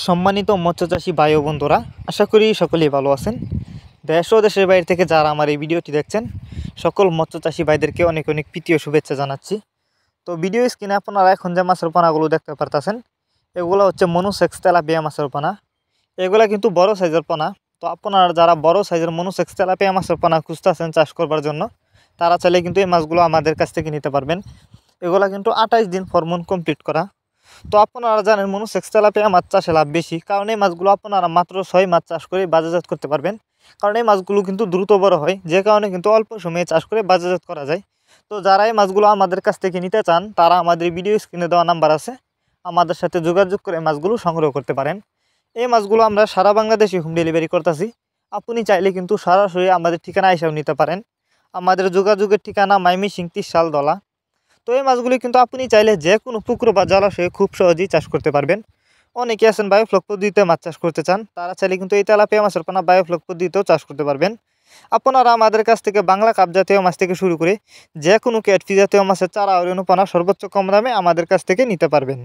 সম্মানিত মৎস্যচাষী ভাই ও বন্ধুরা, আশা করি সকলেই ভালো আছেন। দেশ ও দেশের বাইরে থেকে যারা আমার এই ভিডিওটি দেখছেন, সকল মৎস্যচাষী ভাইদেরকে অনেক অনেক প্রীতি ও শুভেচ্ছা জানাচ্ছি। তো ভিডিও স্ক্রিনে আপনারা এখন যে মাছের পোনাগুলো দেখতে পারতেছেন, এগুলো হচ্ছে মনোসেক্স তেলাপিয়া মাছের পোনা। এগুলা কিন্তু বড় সাইজের পোনা। তো আপনারা যারা বড় সাইজের মনোসেক্স তেলাপিয়া মাছের পোনা খুঁজতেছেন চাষ করবার জন্য, তারা চাইলে কিন্তু এই মাছগুলো আমাদের কাছ থেকে নিতে পারবেন। এগুলা কিন্তু 28 দিন হরমোন কমপ্লিট করা। তো আপনারা জানেন মনোসেক্স তেলাপিয়া মাছ চাষে লাভ বেশি, কারণ এই মাছগুলো আপনারা মাত্র 6 মাস চাষ করে বাজারজাত করতে পারবেন। কারণ এই মাছগুলো কিন্তু দ্রুত বড় হয়, যে কারণে কিন্তু অল্প সময়ে চাষ করে বাজারজাত করা যায়। তো যারা এই মাছগুলো আমাদের কাছ থেকে নিতে চান, তারা আমাদের ভিডিও স্ক্রিনে দেওয়া নাম্বার আছে, আমাদের সাথে যোগাযোগ করে মাছগুলো সংগ্রহ করতে পারেন। এই মাছগুলো আমরা সারা বাংলাদেশে হোম ডেলিভারি করতেছি। আপনি চাইলে কিন্তু সরাসরি আমাদের ঠিকানা এসেও নিতে পারেন। আমাদের যোগাযোগের ঠিকানা ময়মনসিংহ 30 সাল দলা। তো এই মাছগুলি কিন্তু আপনি চাইলে যে কোনো পুকুর বা জলাশয়ে খুব সহজেই চাষ করতে পারবেন। অনেকে আছেন বায়োফ্লক পদ্ধতিতে মাছ চাষ করতে চান, তারা চাইলে কিন্তু এই তেলাপিয়া মাছের পোনা বায়োফ্লক পদ্ধতিতেও চাষ করতে পারবেন। আপনারা আমাদের কাছ থেকে বাংলা কাপ জাতীয় মাছ থেকে শুরু করে যে কোনো ক্যাটফিশ জাতীয় মাছের চারা ও রেণু পোনা সর্বোচ্চ কম দামে আমাদের কাছ থেকে নিতে পারবেন।